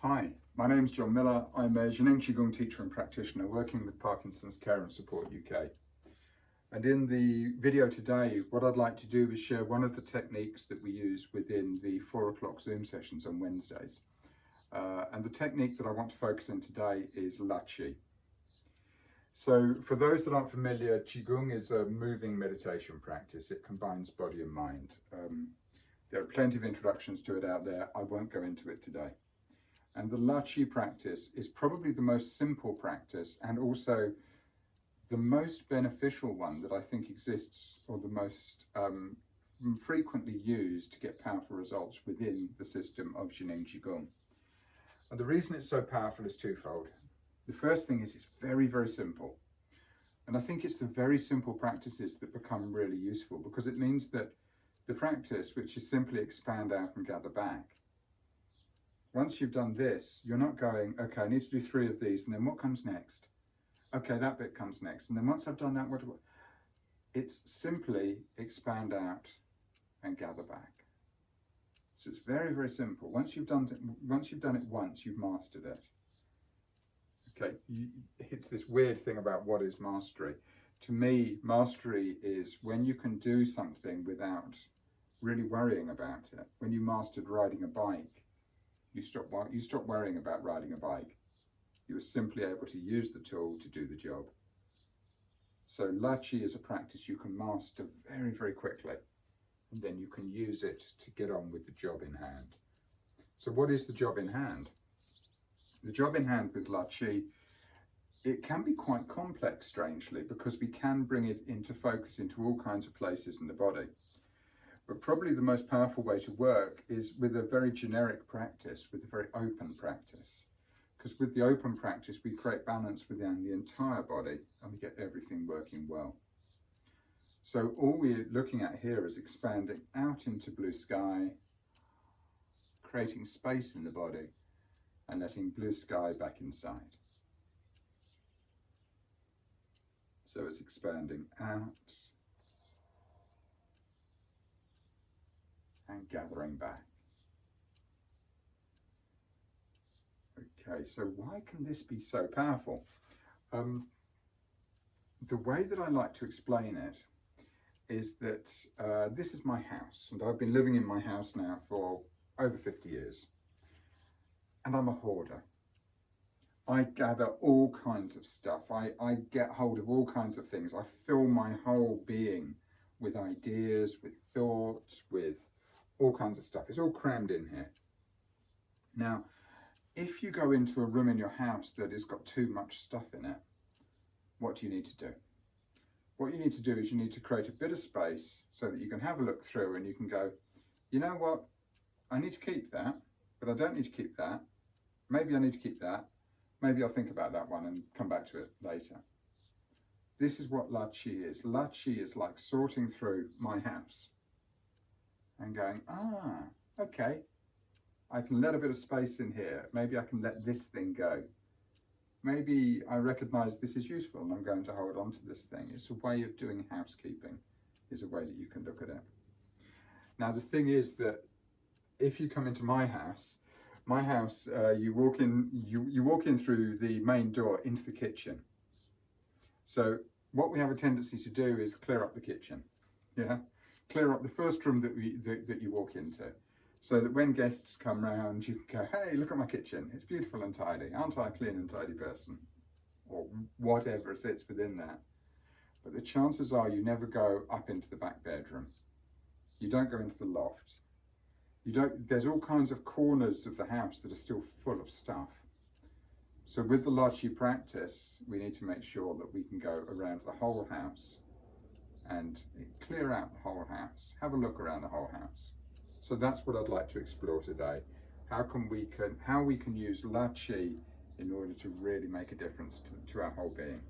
Hi, my name is John Millar. I'm a Qigong teacher and practitioner working with Parkinson's Care and Support UK. And in the video today, what I'd like to do is share one of the techniques that we use within the 4 o'clock Zoom sessions on Wednesdays. And the technique that I want to focus on today is LaQi. So for those that aren't familiar, Qigong is a moving meditation practice. It combines body and mind. There are plenty of introductions to it out there. I won't go into it today. And the LaQi practice is probably the most simple practice and also the most beneficial one that I think exists, or the most frequently used to get powerful results within the system of Qigong. And the reason it's so powerful is twofold. The first thing is it's very, very simple. And I think it's the very simple practices that become really useful, because it means that the practice, which is simply expand out and gather back, once you've done this, you're not going, okay, I need to do 3 of these, and then what comes next? Okay, that bit comes next. And then once I've done that, what? It's simply expand out and gather back. So it's very, very simple. Once you've done it once, you've mastered it. Okay, it's this weird thing about what is mastery. To me, mastery is when you can do something without really worrying about it. When you mastered riding a bike, you stop worrying about riding a bike. You were simply able to use the tool to do the job. So LaQi is a practice you can master very, very quickly, and then you can use it to get on with the job in hand. So what is the job in hand? The job in hand with LaQi, it can be quite complex, strangely, because we can bring it into focus into all kinds of places in the body. But probably the most powerful way to work is with a very generic practice, with a very open practice. Because with the open practice, we create balance within the entire body and we get everything working well. So all we're looking at here is expanding out into blue sky, creating space in the body and letting blue sky back inside. So it's expanding out and gathering back. Okay, so why can this be so powerful? The way that I like to explain it is that this is my house, and I've been living in my house now for over 50 years. And I'm a hoarder. I gather all kinds of stuff. I get hold of all kinds of things. I fill my whole being with ideas, with thoughts, with all kinds of stuff. It's all crammed in here. Now, if you go into a room in your house that has got too much stuff in it, what do you need to do? What you need to do is you need to create a bit of space so that you can have a look through and you can go, you know what, I need to keep that, but I don't need to keep that. Maybe I need to keep that. Maybe I'll think about that one and come back to it later. This is what LaQi is. LaQi is like sorting through my house and going, okay, I can let a bit of space in here. Maybe I can let this thing go. Maybe I recognize this is useful and I'm going to hold on to this thing. It's a way of doing housekeeping, is a way that you can look at it. Now, the thing is that if you come into my house, you walk in through the main door into the kitchen. So what we have a tendency to do is clear up the kitchen. Yeah. Clear up the first room that you walk into, so that when guests come round, you can go, hey, look at my kitchen. It's beautiful and tidy. Aren't I a clean and tidy person? Or whatever sits within that. But the chances are you never go up into the back bedroom. You don't go into the loft. There's all kinds of corners of the house that are still full of stuff. So with the LaQi practice, we need to make sure that we can go around the whole house and clear out the whole house, have a look around the whole house. So that's what I'd like to explore today. How we can use LaQi in order to really make a difference to our whole being.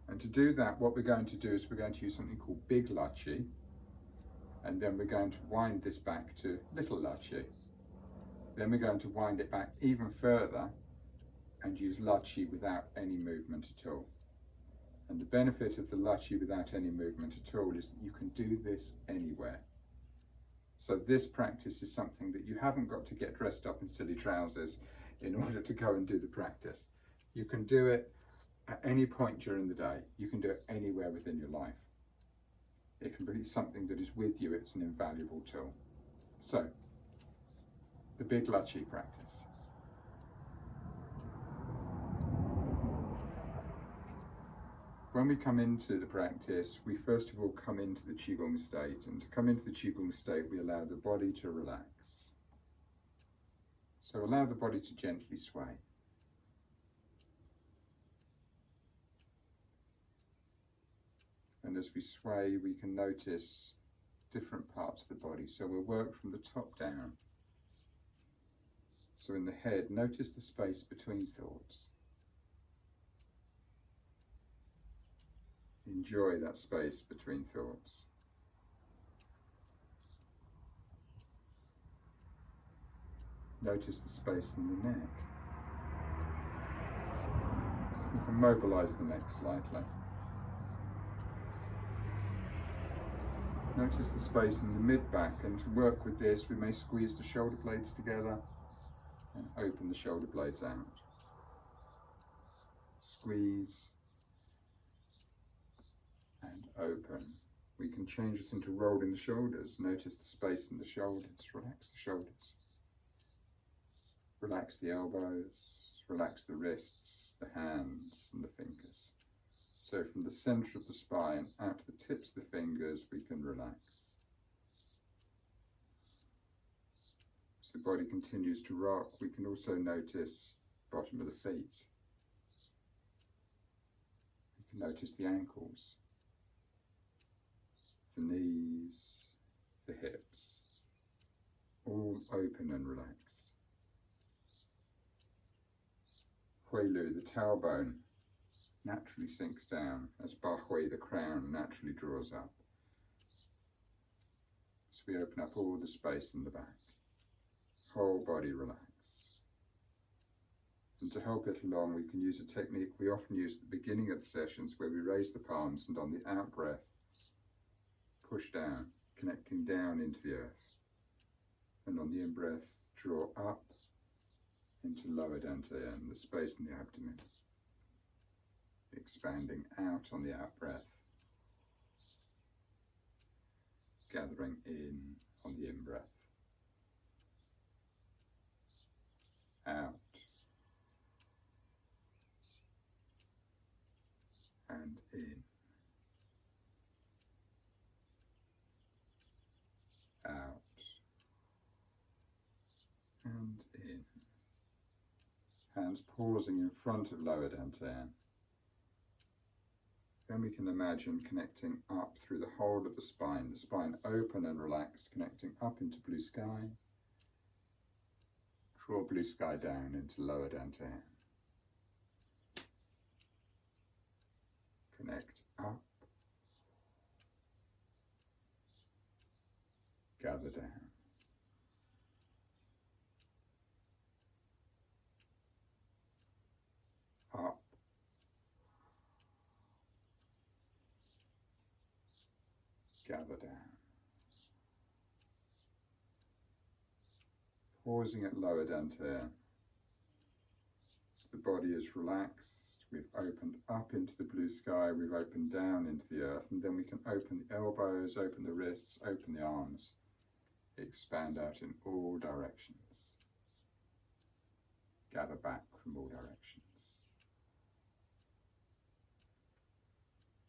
And to do that, what we're going to do is we're going to use something called big LaQi, and then we're going to wind this back to little LaQi. Then we're going to wind it back even further and use LaQi without any movement at all. And the benefit of the LaQi without any movement at all is that you can do this anywhere. So this practice is something that you haven't got to get dressed up in silly trousers. in order to go and do the practice. You can do it at any point during the day. You can do it anywhere within your life. It can be something that is with you. It's an invaluable tool. So, the big LaQi practice. When we come into the practice, we first of all come into the Qigong state, and to come into the Qigong state, we allow the body to relax. So allow the body to gently sway. And as we sway, we can notice different parts of the body. So we'll work from the top down. So in the head, notice the space between thoughts. Enjoy that space between thoughts. Notice the space in the neck. You can mobilize the neck slightly. Notice the space in the mid-back, and to work with this, we may squeeze the shoulder blades together and open the shoulder blades out. Squeeze and open. We can change this into rolling the shoulders. Notice the space in the shoulders. Relax the shoulders. Relax the elbows. Relax the wrists, the hands and the fingers. So from the center of the spine out to the tips of the fingers, we can relax. As the body continues to rock, we can also notice the bottom of the feet. We can notice the ankles, the knees, the hips, all open and relaxed. Huilu, the tailbone, naturally sinks down as Bahui, the crown, naturally draws up. So we open up all the space in the back. Whole body relaxed. And to help it along, we can use a technique we often use at the beginning of the sessions, where we raise the palms and on the out breath, push down, connecting down into the earth. And on the in breath, draw up into lower dantian, the space in the abdomen. Expanding out on the out breath. Gathering in on the in breath. Out. And in. Out. And in. Hands pausing in front of lower dantian. Then we can imagine connecting up through the whole of the spine open and relaxed, connecting up into blue sky. Draw blue sky down into lower dantian. Connect up. Gather down. Up. Gather down. Pausing at lower dantian. So the body is relaxed. We've opened up into the blue sky. We've opened down into the earth. And then we can open the elbows, open the wrists, open the arms. Expand out in all directions. Gather back from all directions.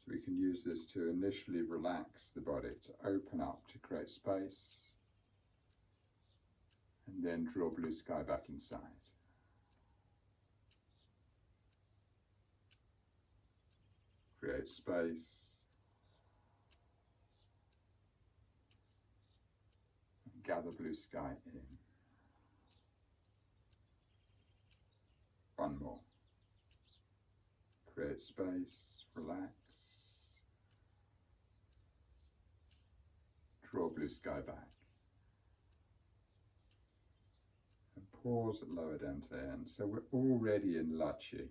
So we can use this to initially relax the body, to open up, to create space, and then draw blue sky back inside. Create space, and gather blue sky in. One more. Create space, relax. Draw blue sky back. And pause at lower dantian. So we're already in LaQi.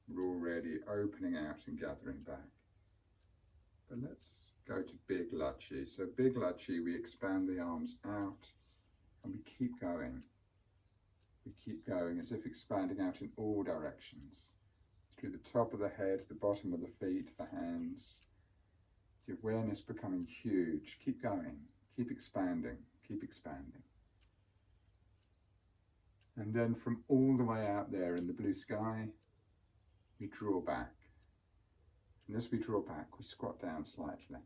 We're already opening out and gathering back. But let's go to big LaQi. So big LaQi, we expand the arms out and we keep going. We keep going as if expanding out in all directions, through the top of the head, the bottom of the feet, the hands. The awareness becoming huge. Keep going, keep expanding, keep expanding. And then from all the way out there in the blue sky, we draw back. And as we draw back, we squat down slightly.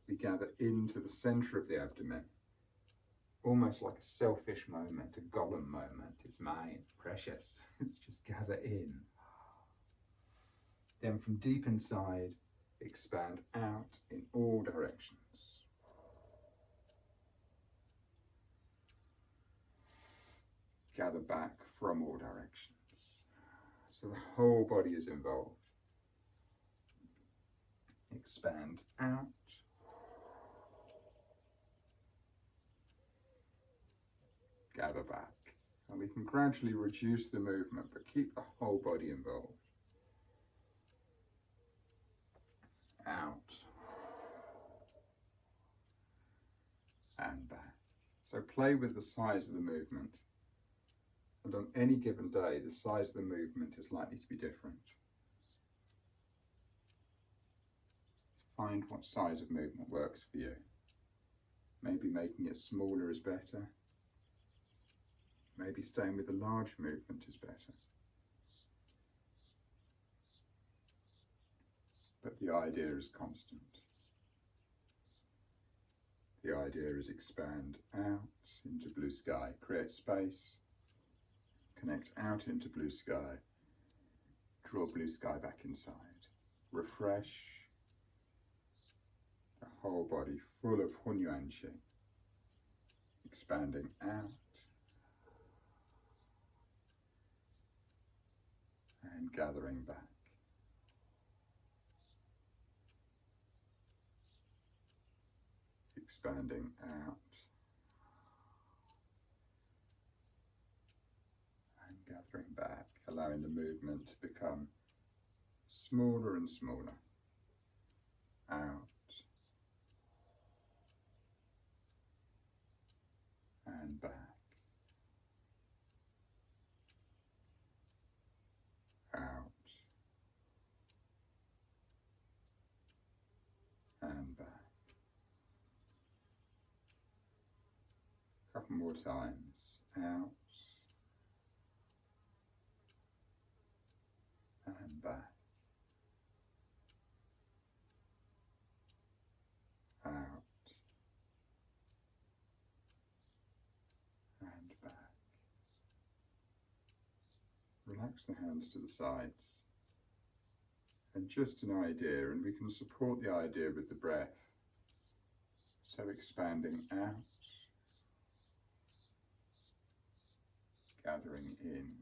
We gather into the center of the abdomen, almost like a selfish moment, a golem moment. It's mine, precious. Just gather in. Then from deep inside, expand out in all directions. Gather back from all directions. So the whole body is involved. Expand out. Gather back. And we can gradually reduce the movement, but keep the whole body involved. Out. And back. So play with the size of the movement. And on any given day, the size of the movement is likely to be different. Find what size of movement works for you. Maybe making it smaller is better. Maybe staying with a large movement is better. But the idea is constant. The idea is expand out into blue sky, create space, connect out into blue sky, draw blue sky back inside, refresh the whole body full of Hunyuan Qi, expanding out and gathering back. Expanding out and gathering back, allowing the movement to become smaller and smaller. Out and back. Out and back. Couple more times. Out and back. Out and back. Relax the hands to the sides. And just an idea, and we can support the idea with the breath. So expanding out, gathering in,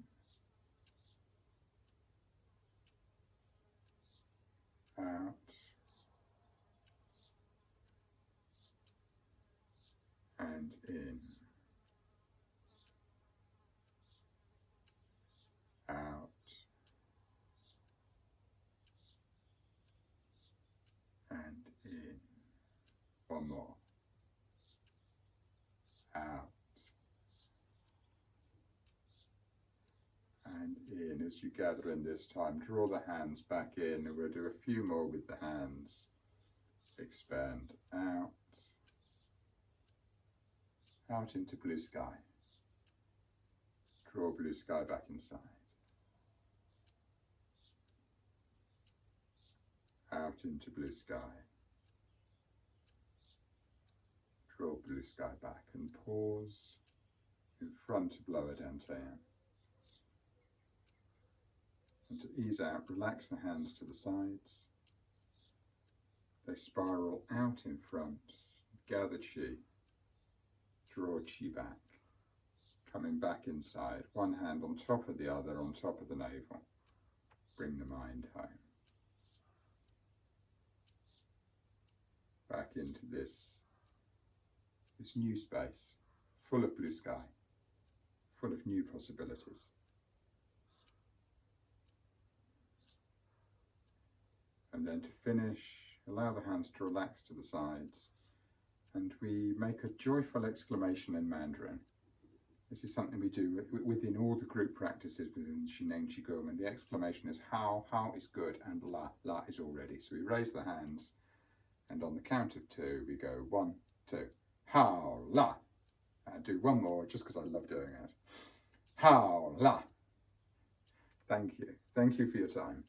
out, and in, out, and in. One more. Out and in. As you gather in this time, draw the hands back in, and we'll do a few more with the hands. Expand out, out into blue sky. Draw blue sky back inside. Out into blue sky. Draw blue sky back and pause in front of lower dantian. And to ease out, relax the hands to the sides. They spiral out in front. Gather Qi. Draw Qi back. Coming back inside. One hand on top of the other, on top of the navel. Bring the mind home. Back into this new space, full of blue sky, full of new possibilities. And then to finish, allow the hands to relax to the sides, and we make a joyful exclamation in Mandarin. This is something we do within all the group practices within Qigong, and the exclamation is how is good, and la is already. So we raise the hands, and on the count of 2 we go 1, 2, how la. And do one more just because I love doing it. How la. Thank you. Thank you for your time.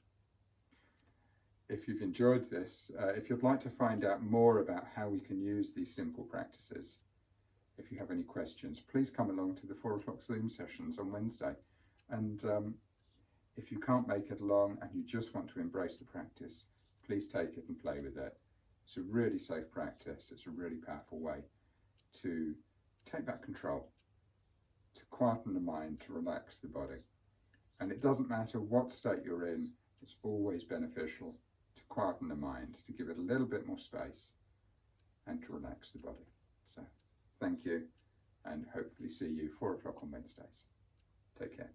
If you've enjoyed this, if you'd like to find out more about how we can use these simple practices, if you have any questions, please come along to the 4 o'clock Zoom sessions on Wednesday. And if you can't make it along and you just want to embrace the practice, please take it and play with it. It's a really safe practice. It's a really powerful way to take back control, to quieten the mind, to relax the body. And it doesn't matter what state you're in, it's always beneficial to quieten the mind, to give it a little bit more space and to relax the body. So thank you, and hopefully see you 4 o'clock on Wednesdays. Take care.